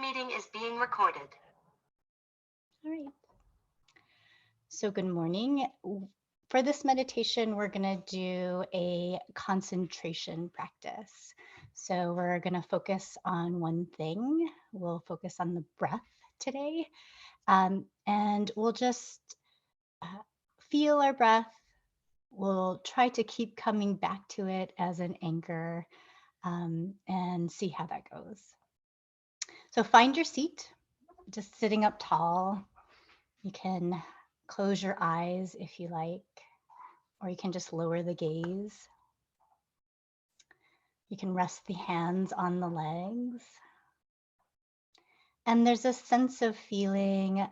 meeting is being recorded. All right. So good morning. For this meditation, we're going to do a concentration practice. So we're going to focus on one thing. We'll focus on the breath today. And we'll just feel our breath. We'll try to keep coming back to it as an anchor and see how that goes. So find your seat, just sitting up tall. You can close your eyes if you like, or you can just lower the gaze. You can rest the hands on the legs. And there's a sense of feeling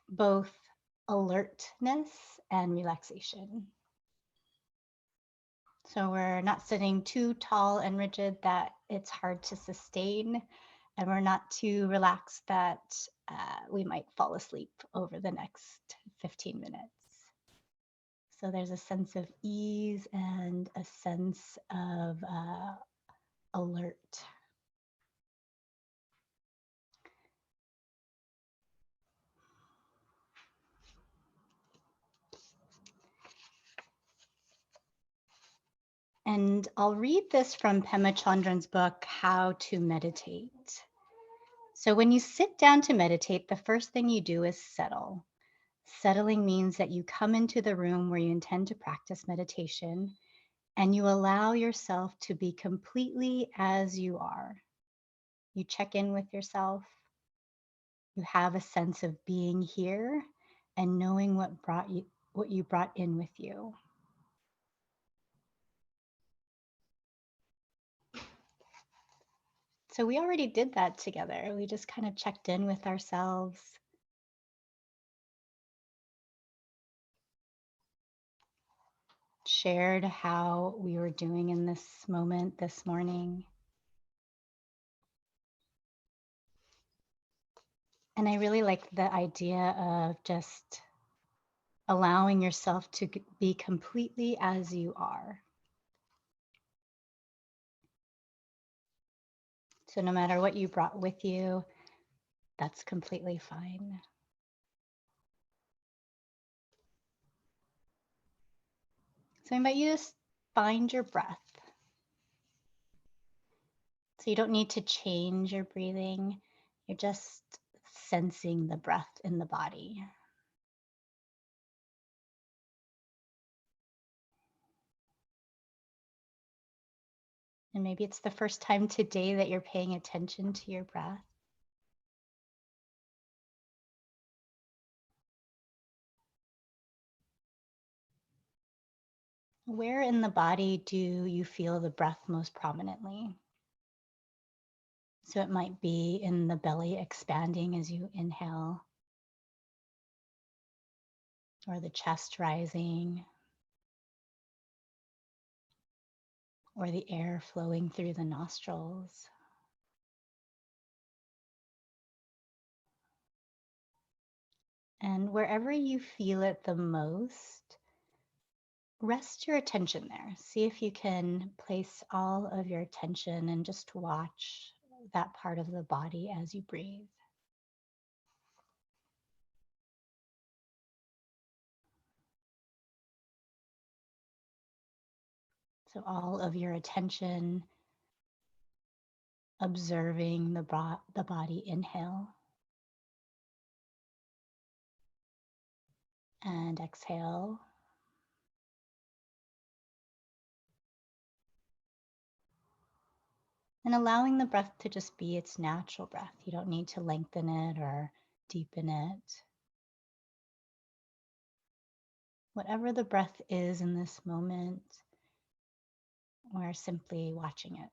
both alertness and relaxation. So we're not sitting too tall and rigid that it's hard to sustain, and we're not too relaxed that we might fall asleep over the next 15 minutes. So there's a sense of ease and a sense of alert. And I'll read this from Pema Chandran's book, How to Meditate. So when you sit down to meditate, the first thing you do is settle. Settling means that you come into the room where you intend to practice meditation and you allow yourself to be completely as you are. You check in with yourself. You have a sense of being here and knowing what you brought in with you. So we already did that together. We just kind of checked in with ourselves. Shared how we were doing in this moment this morning. And I really like the idea of just allowing yourself to be completely as you are. So no matter what you brought with you, that's completely fine. So I invite you to find your breath. So you don't need to change your breathing. You're just sensing the breath in the body. And maybe it's the first time today that you're paying attention to your breath. Where in the body do you feel the breath most prominently? So it might be in the belly expanding as you inhale, or the chest rising, or the air flowing through the nostrils. And wherever you feel it the most, rest your attention there. See if you can place all of your attention and just watch that part of the body as you breathe. So all of your attention observing the body inhale and exhale. And allowing the breath to just be its natural breath. You don't need to lengthen it or deepen it. Whatever the breath is in this moment, we're simply watching it.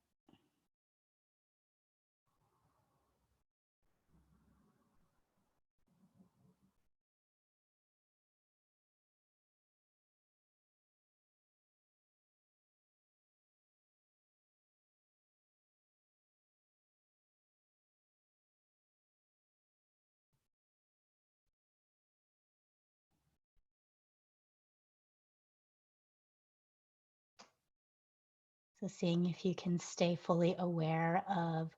So seeing if you can stay fully aware of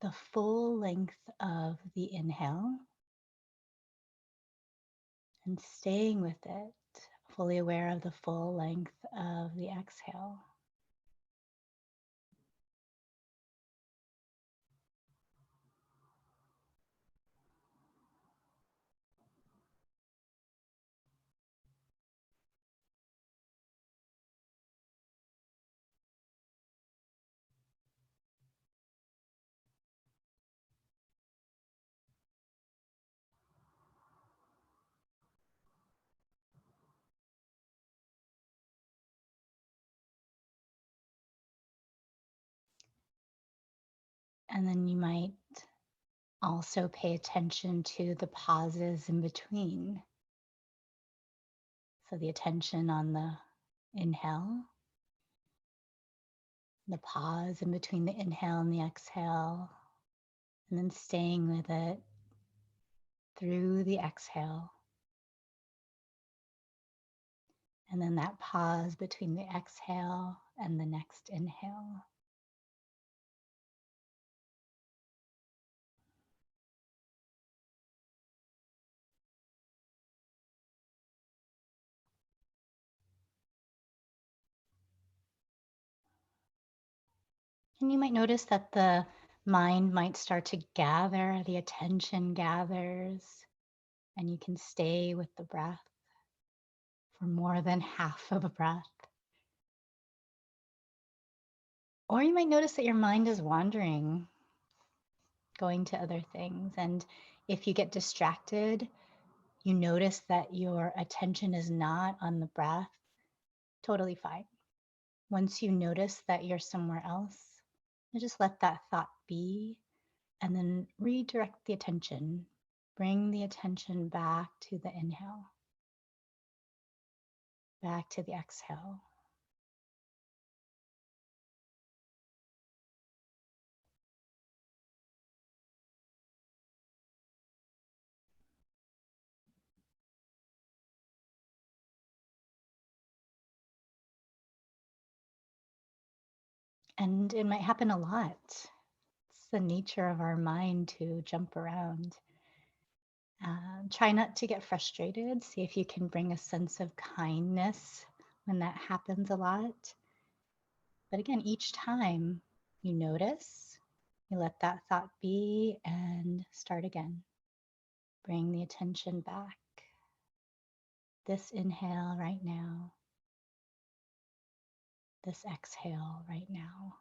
the full length of the inhale and staying with it, fully aware of the full length of the exhale. And then you might also pay attention to the pauses in between. So the attention on the inhale, the pause in between the inhale and the exhale, and then staying with it through the exhale. And then that pause between the exhale and the next inhale. And you might notice that the mind might start to gather, the attention gathers, and you can stay with the breath for more than half of a breath. Or you might notice that your mind is wandering, going to other things. And if you get distracted, you notice that your attention is not on the breath, totally fine. Once you notice that you're somewhere else, you just let that thought be and then redirect the attention. Bring the attention back to the inhale, back to the exhale. And it might happen a lot. It's the nature of our mind to jump around. Try not to get frustrated. See if you can bring a sense of kindness when that happens a lot. But again, each time you notice, you let that thought be and start again. Bring the attention back. This inhale right now. This exhale right now.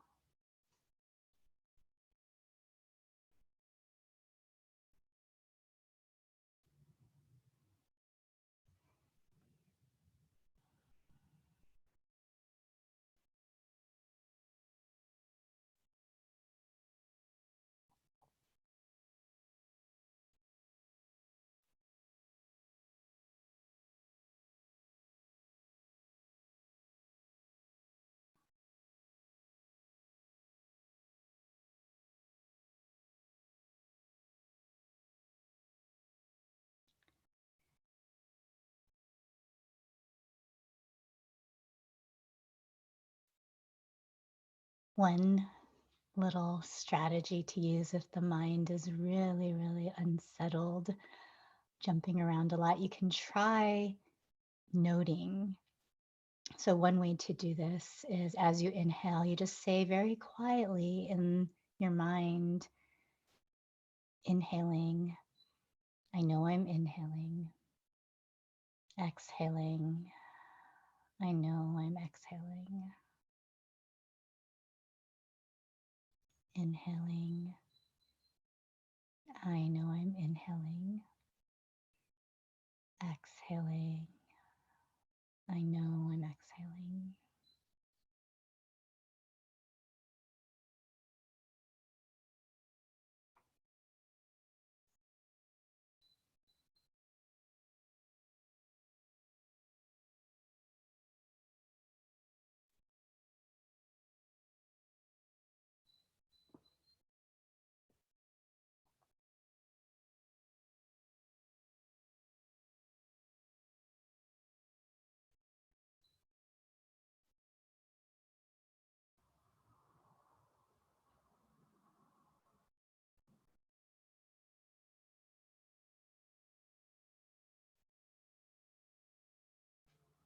One little strategy to use if the mind is really, really unsettled, jumping around a lot, you can try noting. So, one way to do this is as you inhale, you just say very quietly in your mind, inhaling, I know I'm inhaling, exhaling, I know I'm exhaling, inhaling, I know I'm inhaling, exhaling, I know I'm exhaling.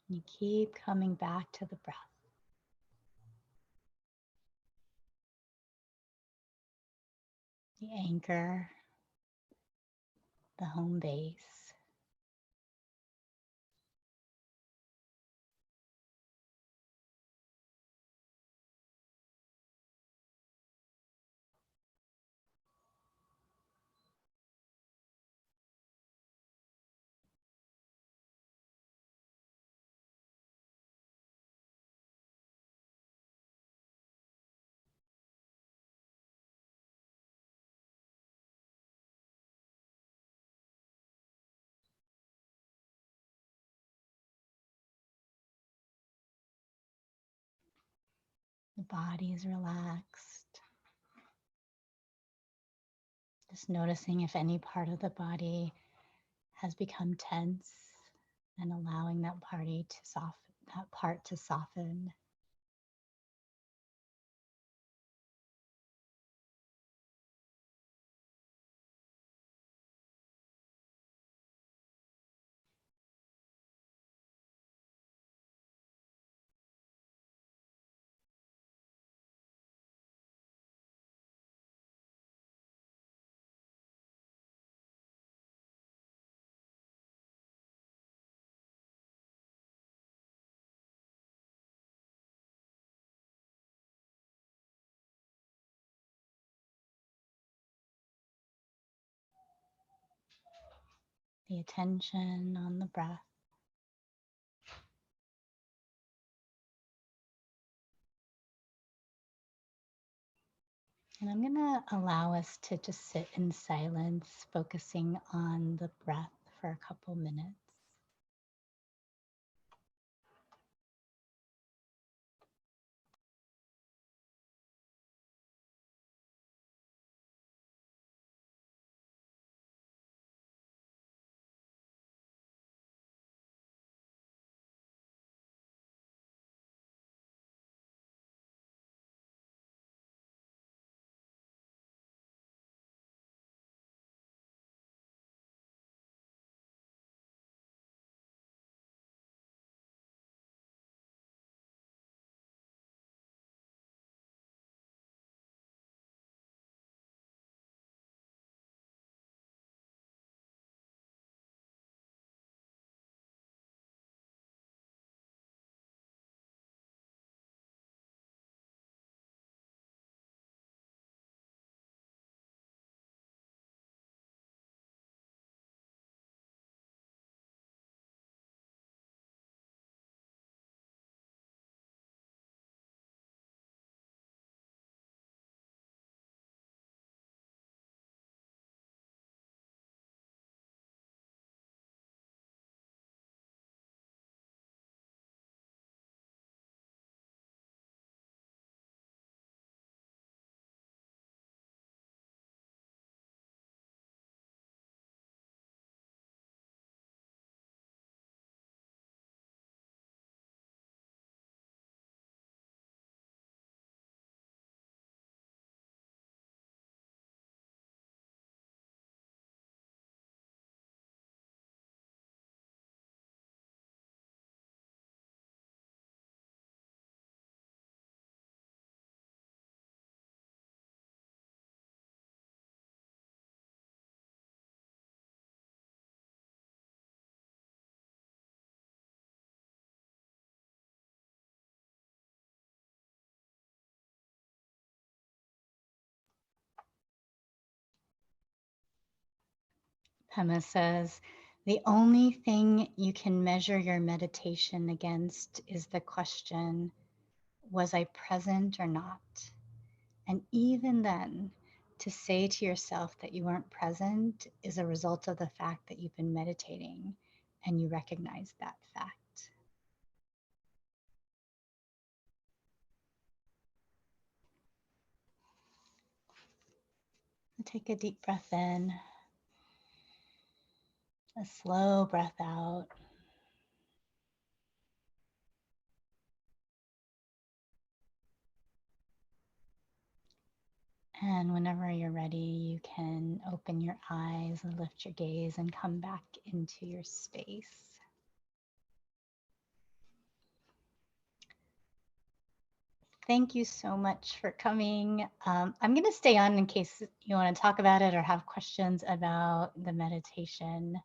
You keep coming back to the breath. The anchor, the home base. The body is relaxed. Just noticing if any part of the body has become tense and allowing that part to soften. The attention on the breath. And I'm going to allow us to just sit in silence, focusing on the breath for a couple minutes. Pema says, the only thing you can measure your meditation against is the question, was I present or not? And even then, to say to yourself that you weren't present is a result of the fact that you've been meditating and you recognize that fact. Take a deep breath in, a slow breath out. And whenever you're ready, you can open your eyes and lift your gaze and come back into your space. Thank you so much for coming. I'm going to stay on in case you want to talk about it or have questions about the meditation.